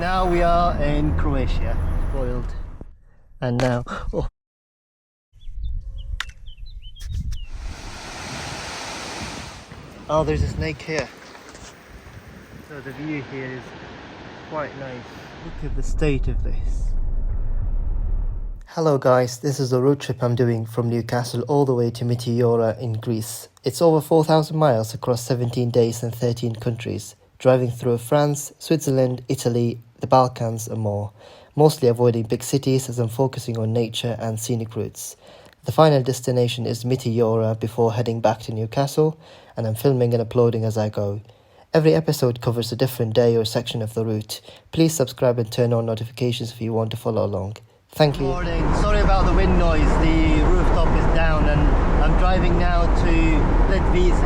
Now we are in Croatia. Spoiled. And now, oh, there's a snake here. So the view here is quite nice. Look at the state of this. Hello guys, this is a road trip I'm doing from Newcastle all the way to Meteora in Greece. It's over 4,000 miles across 17 days and 13 countries, driving through France, Switzerland, Italy, the Balkans and more, mostly avoiding big cities as I'm focusing on nature and scenic routes. The final destination is Meteora before heading back to Newcastle, and I'm filming and uploading as I go. Every episode covers a different day or section of the route. Please subscribe and turn on notifications if you want to follow along. Thank you. Good morning. Sorry about the wind noise. The rooftop is down and I'm driving now to Plitvice.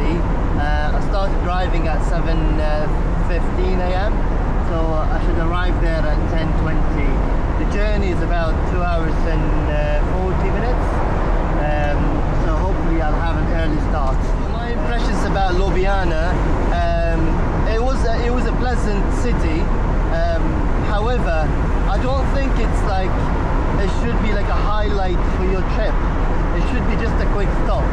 I started driving at 7:15 a.m. so I should arrive there at 10:20. The journey is about 2 hours and 40 minutes. So hopefully I'll have an early start. My impressions about Ljubljana, it was a pleasant city. However, I don't think it's like it should be like a highlight for your trip. It should be just a quick stop.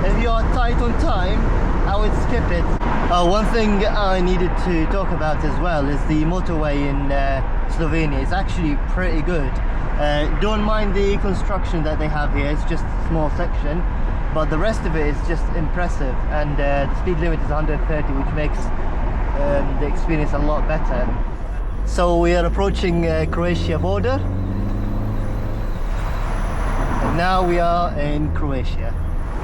If you are tight on time, I would skip it. One thing I needed to talk about as well is the motorway in Slovenia. It's actually pretty good. Don't mind the construction that they have here, it's just a small section, but the rest of it is just impressive, and the speed limit is 130, which makes the experience a lot better. So we are approaching Croatia border. Now we are in Croatia.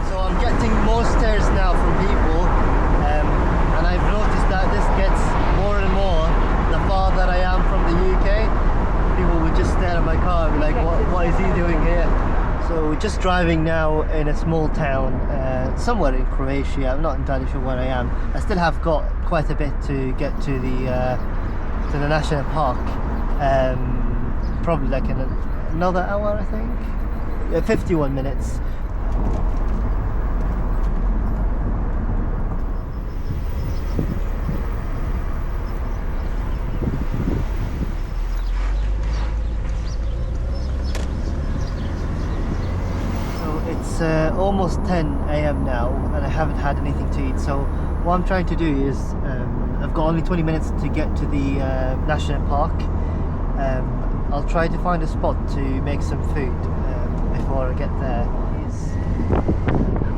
So I'm getting more stares now from people, and I've noticed that this gets more and more the farther I am from the UK. People would just stare at my car and be like, what is he doing here? So we're just driving now in a small town somewhere in Croatia. I'm not entirely sure where I am. I still have got quite a bit to get to the national park. Probably like in another hour, I think. 51 minutes. So it's almost 10 a.m. now and I haven't had anything to eat, so what I'm trying to do is I've got only 20 minutes to get to the national park. I'll try to find a spot to make some food before I get there.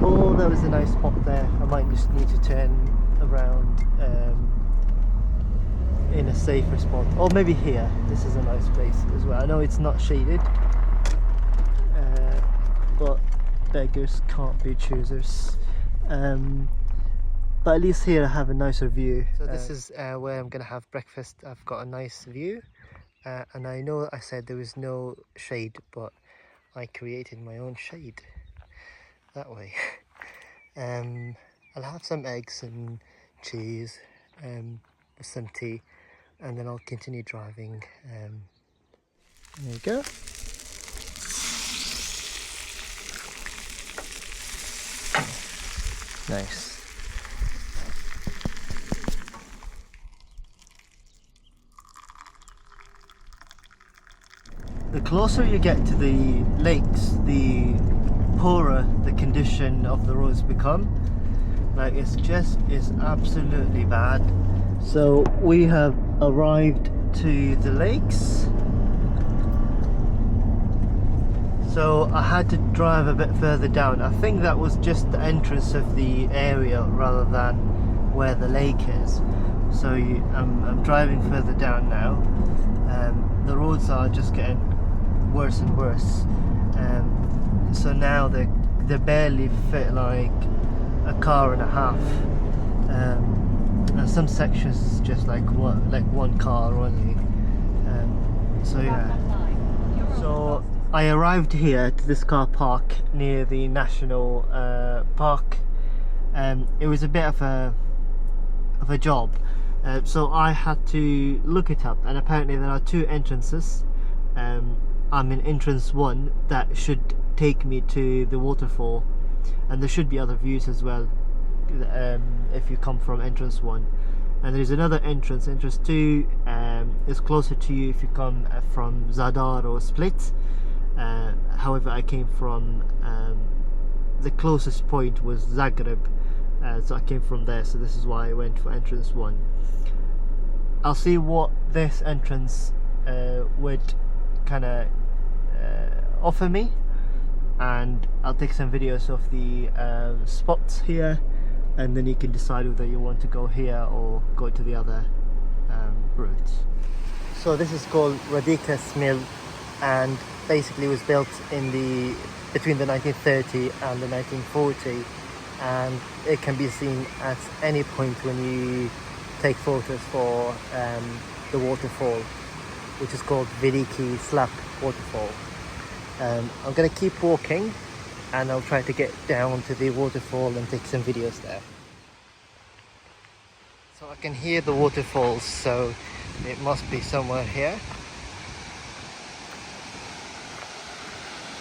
Oh, that was a nice spot there. I might just need to turn around in a safer spot, or maybe here. This is a nice place as well. I know it's not shaded, but beggars can't be choosers. But at least here I have a nicer view. So this is where I'm gonna have breakfast. I've got a nice view, and I know I said there was no shade, but I created my own shade that way. I'll have some eggs and cheese with some tea, and then I'll continue driving. There you go. Nice. The closer you get to the lakes, the poorer the condition of the roads become. Like it's absolutely bad. So we have arrived to the lakes. So I had to drive a bit further down. I think that was just the entrance of the area rather than where the lake is. So I'm driving further down now. The roads are just getting worse and worse. So now they barely fit like a car and a half. And some sections just like one car only. So yeah. So I arrived here to this car park near the national park. It was a bit of a job. So I had to look it up, and apparently there are two entrances. I'm in entrance 1 that should take me to the waterfall, and there should be other views as well if you come from entrance 1. and there is another entrance. Entrance 2 is closer to you if you come from Zadar or Split. However, I came from the closest point was Zagreb, so I came from there, so this is why I went for entrance 1. I'll see what this entrance would kind of offer me, and I'll take some videos of the spots here, and then you can decide whether you want to go here or go to the other route. So this is called Radikas Mill, and basically was built in between the 1930 and the 1940, and it can be seen at any point when you take photos for the waterfall, which is called Plitvice Lakes waterfall. I'm going to keep walking, and I'll try to get down to the waterfall and take some videos there. So I can hear the waterfalls, so it must be somewhere here.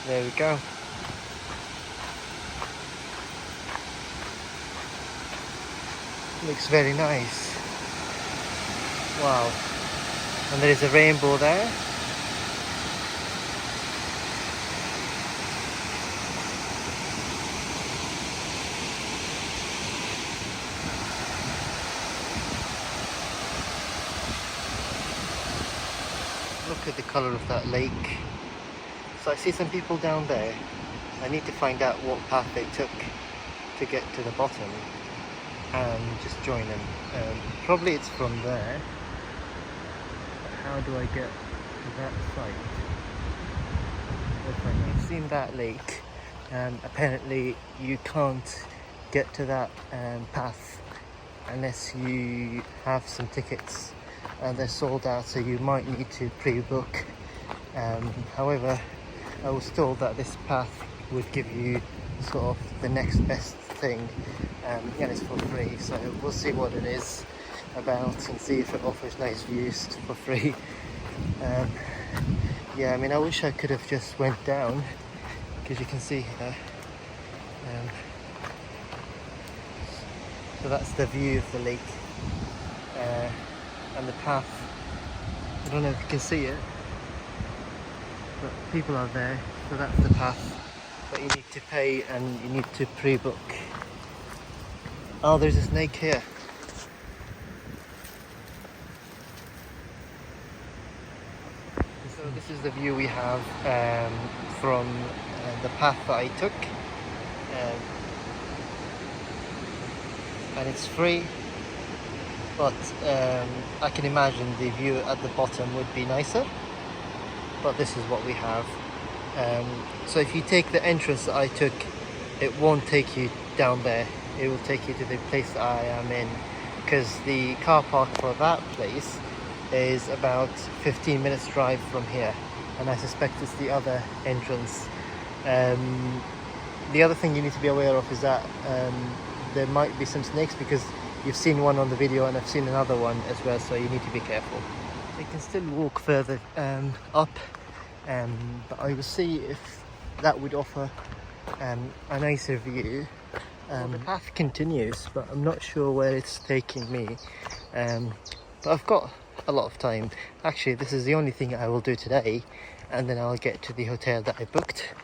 There we go. Looks very nice. Wow. And there is a rainbow there. Look at the colour of that lake. So I see some people down there. I need to find out what path they took to get to the bottom and just join them. Probably it's from there. But how do I get to that site? You've seen that lake. Apparently you can't get to that path unless you have some tickets, and they're sold out, so you might need to pre-book. However, I was told that this path would give you sort of the next best thing, and it's for free, so we'll see what it is about and see if it offers nice views for free. Yeah, I mean, I wish I could have just went down, because you can see here. So that's the view of the lake, and the path. I don't know if you can see it, but people are there, so that's the path. But you need to pay and you need to pre-book. Oh, there's a snake here. So this is the view we have from the path that I took, and it's free, but I can imagine the view at the bottom would be nicer, but this is what we have. So if you take the entrance that I took, it won't take you down there, it will take you to the place that I am in, because the car park for that place is about 15 minutes drive from here, and I suspect it's the other entrance. The other thing you need to be aware of is that there might be some snakes, because you've seen one on the video and I've seen another one as well, so you need to be careful. You can still walk further up, but I will see if that would offer a nicer view. The path continues, but I'm not sure where it's taking me, but I've got a lot of time. Actually, this is the only thing I will do today, and then I'll get to the hotel that I booked,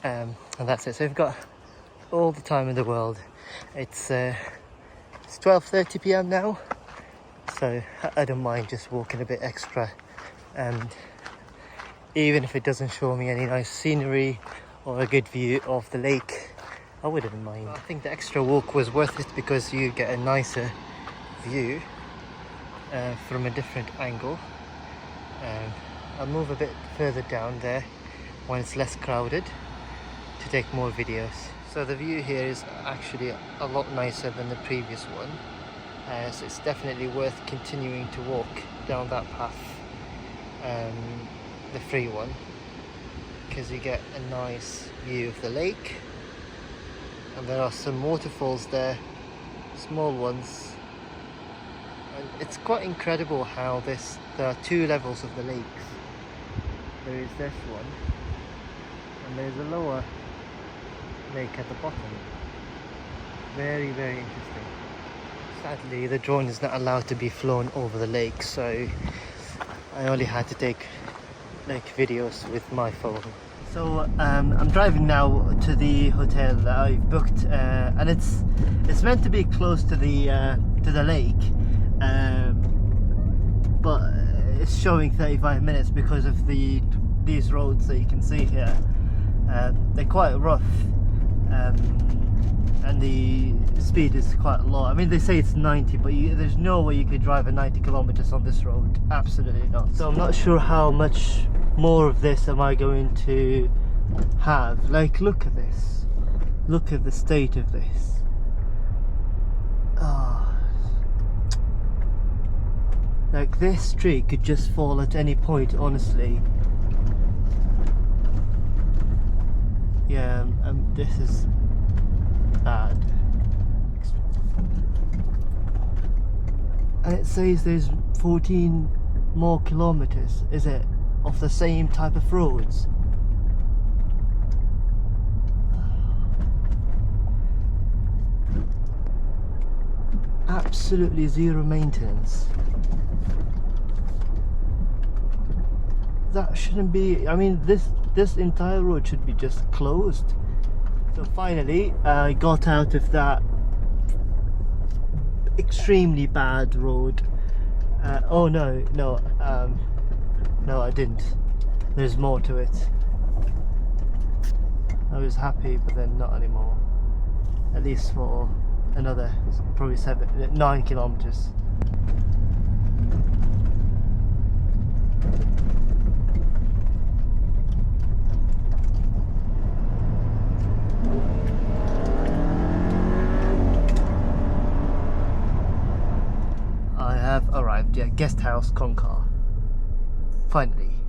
and that's it. So I've got all the time in the world. It's 12:30 p.m. now, so I don't mind just walking a bit extra, and even if it doesn't show me any nice scenery or a good view of the lake, I wouldn't mind. I think the extra walk was worth it, because you get a nicer view from a different angle. I'll move a bit further down there when it's less crowded to take more videos. So the view here is actually a lot nicer than the previous one, so it's definitely worth continuing to walk down that path, the free one, because you get a nice view of the lake, and there are some waterfalls there, small ones, and it's quite incredible how there are two levels of the lakes. There is this one, and there's a lower lake at the bottom. Very, very interesting. Sadly, the drone is not allowed to be flown over the lake, so I only had to take like videos with my phone. So I'm driving now to the hotel that I've booked, and it's meant to be close to the lake, but it's showing 35 minutes because of these roads that you can see here. They're quite rough, and the speed is quite low. I mean, they say it's 90, but there's no way you could drive a 90 kilometers on this road. Absolutely not. So I'm not sure how much more of this am I going to have. Like, look at this. Look at the state of this. Oh. Like, this tree could just fall at any point, honestly. Yeah, this is bad. And it says there's 14 more kilometers, is it, of the same type of roads? Absolutely zero maintenance. That shouldn't be. I mean, this entire road should be just closed. So finally I got out of that extremely bad road. Oh no, I didn't. There's more to it. I was happy, but then not anymore. At least for another probably 9 kilometers. I have arrived at Guest House Concar. Finally.